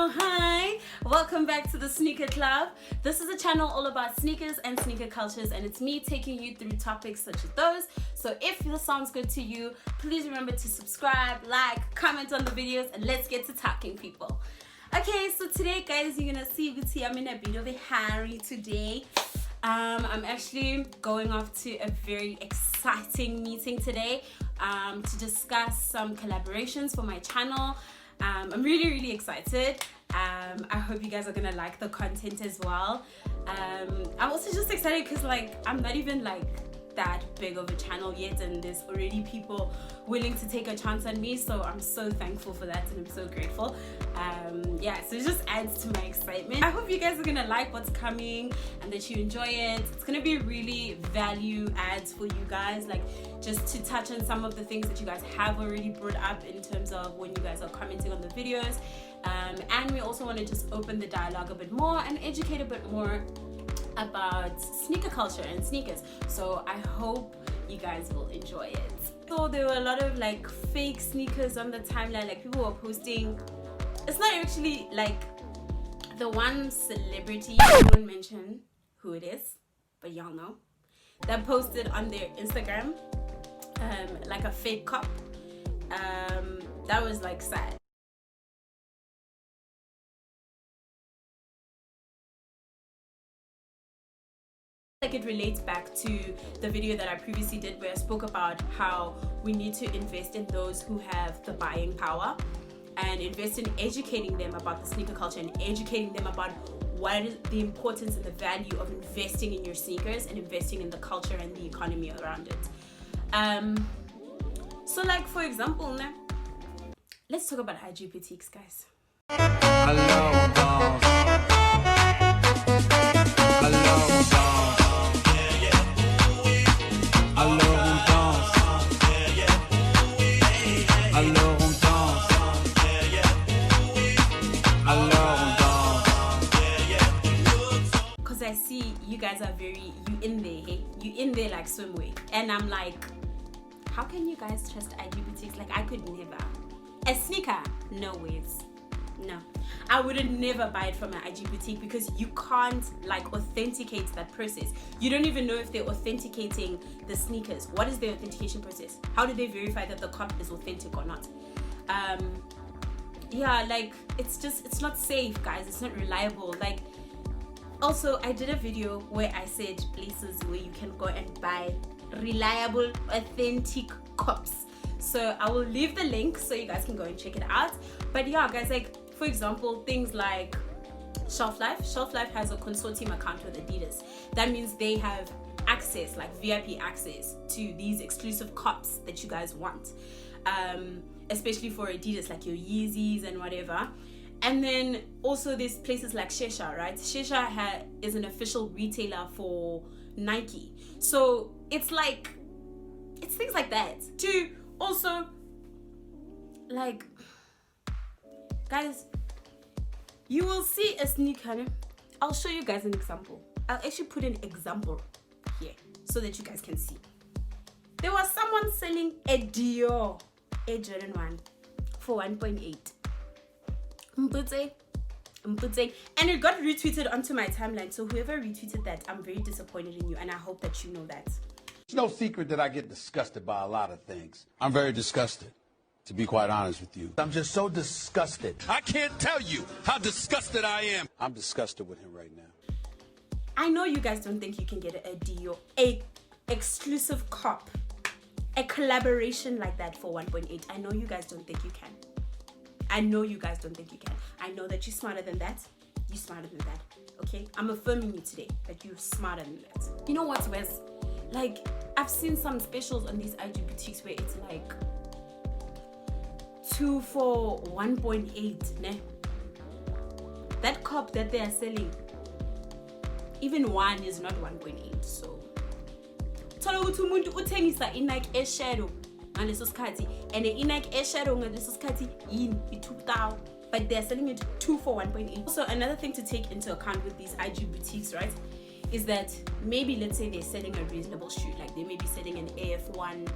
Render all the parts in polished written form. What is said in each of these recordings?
Hi, welcome back to the Sneaker Club. This is a channel all about sneakers and sneaker cultures, and it's me taking you through topics such as those. So if this sounds good to you, please remember to subscribe, like, comment on the videos, and let's get to talking, people. Okay, so today guys, you're gonna see I'm in a bit of a hurry today. I'm actually going off to a very exciting meeting today to discuss some collaborations for my channel. I'm really excited. I hope you guys are gonna like the content as well. I'm also just excited because I'm not even that big of a channel yet, and there's already people willing to take a chance on me, so I'm so thankful for that and I'm so grateful. Yeah, so it just adds to my excitement. I hope you guys are gonna like what's coming and that you enjoy it. It's gonna be really value adds for you guys, just to touch on some of the things that you guys have already brought up in terms of when you guys are commenting on the videos, and we also want to just open the dialogue a bit more and educate a bit more about sneaker culture and sneakers. So I hope you guys will enjoy it. So there were a lot of fake sneakers on the timeline. People were posting, it's not actually the one celebrity, I won't mention who it is, but y'all know, that posted on their Instagram a fake cup. That was sad. It relates back to the video that I previously did where I spoke about how we need to invest in those who have the buying power and invest in educating them about the sneaker culture and educating them about what is the importance and the value of investing in your sneakers and investing in the culture and the economy around it. So for example, let's talk about IG boutiques, guys. Because I see you guys are you in there, hey? You in there like swimwear. And I'm how can you guys trust IG boutiques? I could never. A sneaker? No ways. No. I would never buy it from an IG boutique because you can't authenticate that process. You don't even know if they're authenticating the sneakers. What is their authentication process? How do they verify that the cop is authentic or not? Yeah, it's not safe, guys. It's not reliable. Also, I did a video where I said places where you can go and buy reliable, authentic cops. So I will leave the link so you guys can go and check it out. But yeah, guys, for example, things like Shelf Life. Shelf Life has a consortium account with Adidas. That means they have access, VIP access to these exclusive cops that you guys want. Especially for Adidas, your Yeezys and whatever. And then also there's places like Shesha, right? Shesha is an official retailer for Nike. So it's things like that. To also, guys, you will see a sneaker. I'll show you guys an example. I'll actually put an example here so that you guys can see. There was someone selling a Dior Air Jordan 1 for 1.8. And it got retweeted onto my timeline. So whoever retweeted that, I'm very disappointed in you, and I hope that you know that. It's no secret that I get disgusted by a lot of things. I'm very disgusted, to be quite honest with you. I'm just so disgusted. I can't tell you how disgusted I am. I'm disgusted with him right now. I know you guys don't think you can get a deal, a exclusive cop, a collaboration like that for 1.8. I know you guys don't think you can. I know you guys don't think you can. I know that you're smarter than that. You're smarter than that. Okay? I'm affirming you today that you're smarter than that. You know what's worse? I've seen some specials on these IG boutiques where it's 2 for 1.8, ne? That cup that they are selling, even one is not 1.8. So thola ukuthi umuntu uthengisa i-Nike eyeshadow ngaleso sikhathi, and i-Nike eyeshadow ngaleso sikhathi yini i-2,000, but they're selling it 2 for 1.8. Also, another thing to take into account with these IG boutiques, right, is that maybe let's say they're selling a reasonable shoe, they may be selling an AF1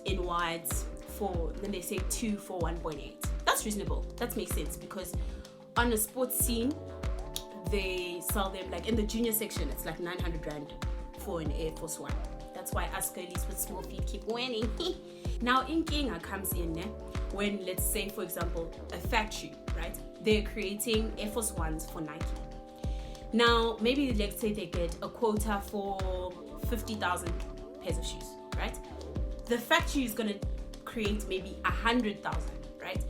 in white for, then they say 2 for 1.8. That's reasonable. That makes sense because on a sports scene, they sell them like in the junior section, it's like 900 rand for an Air Force One. That's why us girlies with small feet keep winning. Now, inkinga comes in when, let's say, for example, a factory, right? They're creating Air Force Ones for Nike. Now, maybe let's say they get a quota for 50,000 pairs of shoes, right? The factory is going to create maybe 100,000, right?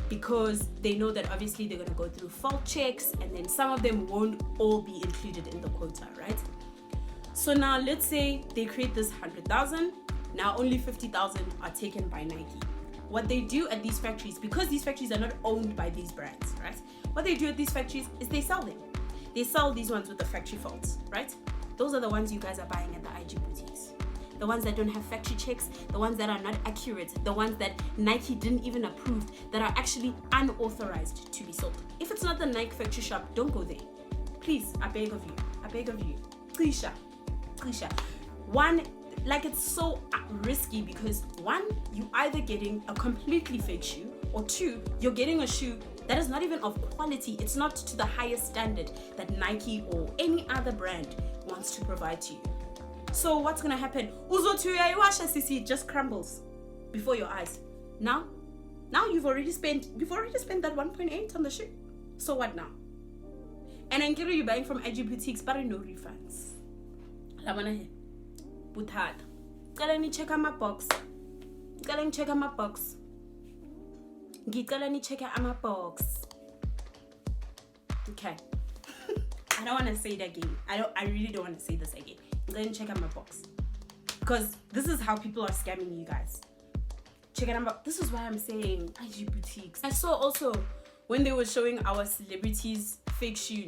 Because they know that obviously they're going to go through fault checks, and then some of them won't all be included in the quota, right? So now let's say they create this 100,000. Now only 50,000 are taken by Nike. What they do at these factories, because these factories are not owned by these brands, right? What they do at these factories is they sell them. They sell these ones with the factory faults, right? Those are the ones you guys are buying at the IG boutiques. The ones that don't have factory checks, the ones that are not accurate, the ones that Nike didn't even approve, that are actually unauthorized to be sold. If it's not the Nike factory shop, don't go there. Please, I beg of you. I beg of you. Trisha. One, like, it's so risky because one, you either getting a completely fake shoe, or two, you're getting a shoe that is not even of quality. It's not to the highest standard that Nike or any other brand wants to provide to you. So what's gonna happen? It just crumbles before your eyes. Now you've already spent that 1.8 on the shoe. So what now? And I'm you're buying from IG boutiques, but no refunds. Buthad. Let me check out my box. Check out my box. Okay. I don't want to say it again. I really don't want to say this again. I'm going to check out my box. Because this is how people are scamming you guys. Check out my box. This is why I'm saying IG boutiques. I saw also when they were showing our celebrities fake shoe,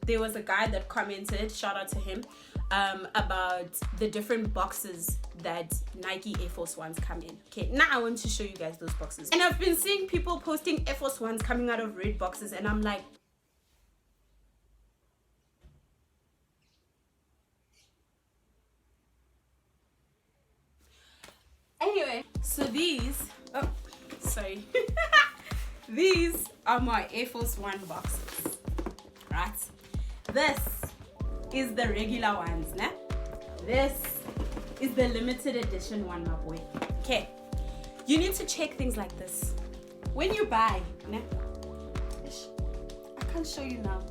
there was a guy that commented, shout out to him, about the different boxes that Nike Air Force Ones come in. Okay, now I want to show you guys those boxes. And I've been seeing people posting Air Force Ones coming out of red boxes, and I'm like, anyway, so these, oh, sorry. These are my Air Force One boxes, right? This is the regular ones, né? This is the limited edition one, my boy. Okay, you need to check things like this. When you buy, né? I can't show you now.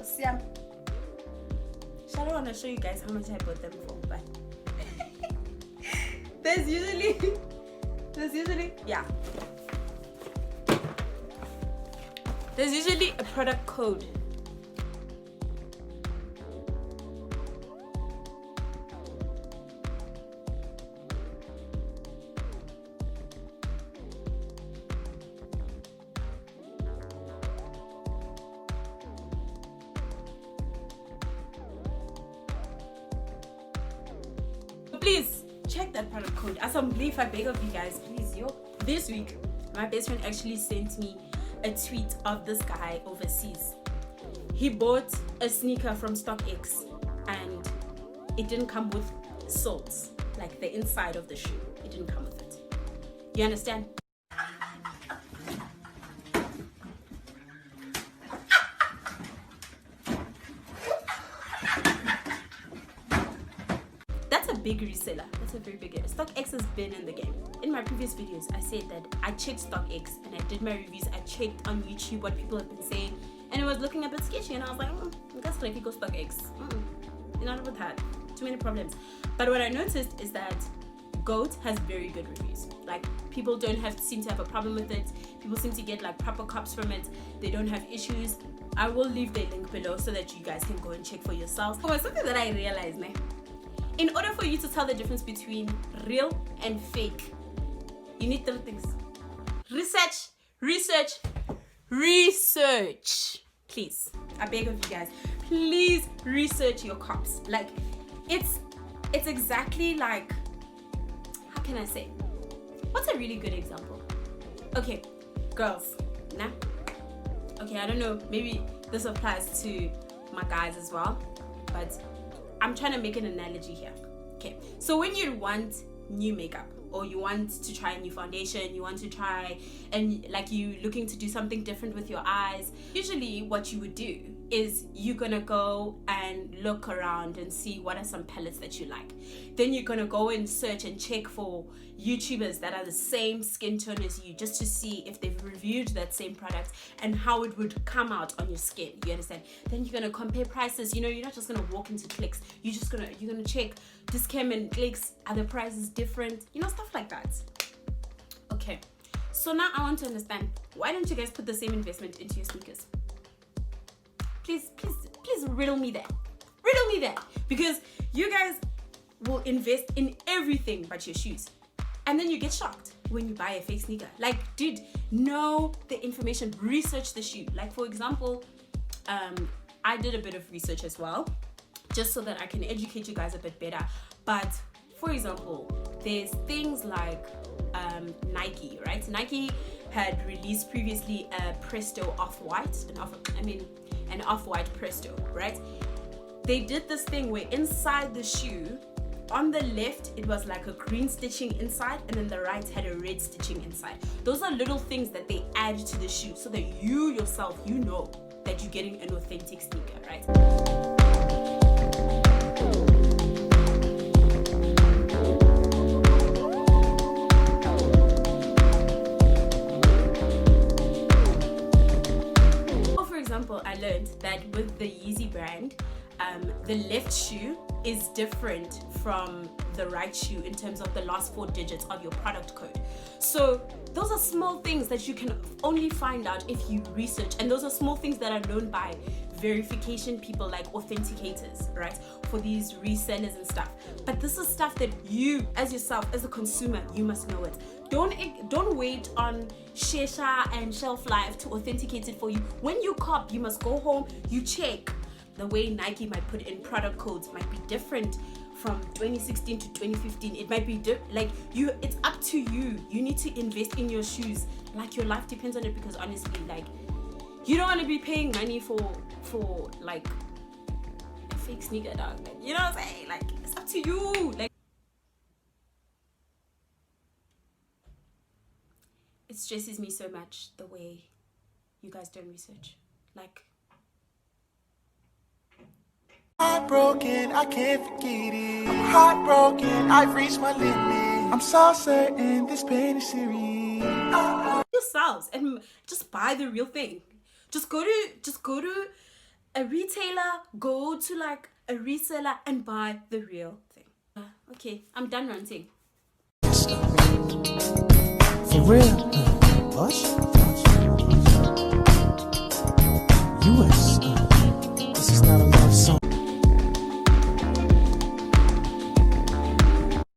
See, I don't want to show you guys how much I bought them for, but there's usually, yeah. There's usually a product code. Please check that product code. As I'm believe, I beg of you guys, please, yo. This week, my best friend actually sent me a tweet of this guy overseas. He bought a sneaker from StockX and it didn't come with soles, like the inside of the shoe. It didn't come with it. You understand? That's a big reseller. That's a very big reseller. StockX has been in the game. In my previous videos, I said that I checked StockX and I did my reviews. I checked on YouTube what people have been saying, and it was looking a bit sketchy. And I was like, I guess like go StockX. You're not with that. Too many problems. But what I noticed is that GOAT has very good reviews. Like, people don't seem to have a problem with it. People seem to get like proper cops from it. They don't have issues. I will leave the link below so that you guys can go and check for yourselves. Oh, something that I realized, man. In order for you to tell the difference between real and fake, you need three things. Research. Please, I beg of you guys, please research your cops. Like, it's exactly like, how can I say? What's a really good example? Okay, girls, nah? Okay, I don't know, maybe this applies to my guys as well, but I'm trying to make an analogy here. Okay, so when you want new makeup, or you want to try a new foundation, you want to try, and like you looking to do something different with your eyes, usually what you would do is you're gonna go and look around and see what are some palettes that you like. Then you're gonna go and search and check for YouTubers that are the same skin tone as you, just to see if they've reviewed that same product and how it would come out on your skin. You understand? Then you're gonna compare prices. You know, you're not just gonna walk into Clicks. You're gonna check Discam and Clicks. Are the prices different? You know, stuff like that. Okay. So now I want to understand, why don't you guys put the same investment into your sneakers? Please riddle me that. Riddle me that. Because you guys will invest in everything but your shoes. And then you get shocked when you buy a fake sneaker. Like, dude, know the information, research the shoe. Like, for example, I did a bit of research as well, just so that I can educate you guys a bit better. But for example, there's things like Nike, right? Nike had released previously a Presto Off-White, an Off-White Presto, right? They did this thing where inside the shoe, on the left, it was like a green stitching inside, and then the right had a red stitching inside. Those are little things that they add to the shoe so that you yourself, you know that you're getting an authentic sneaker, right? For example, I learned that with the Yeezy brand, the left shoe is different from the right shoe in terms of the last 4 digits of your product code. So those are small things that you can only find out if you research, and those are small things that are known by verification people, like authenticators, right, for these resellers and stuff. But this is stuff that you, as yourself, as a consumer, you must know it. Don't wait on Shesha and Shelf Life to authenticate it for you. When you cop, you must go home, you check. The way Nike might put in product codes might be different from 2016 to 2015. It might be it's up to you. You need to invest in your shoes like your life depends on it, because honestly, like, you don't want to be paying money for like a fake sneaker, dog. Like, you know what I'm saying? Like, it's up to you. Like, it stresses me so much the way you guys don't research. Like, heartbroken, I can't forget it. I'm heartbroken, I've reached my limit. I'm so certain this pain is serious. Yourselves and just buy the real thing. Just go to a retailer, go to like a reseller and buy the real thing. Okay, I'm done ranting. For real? Push?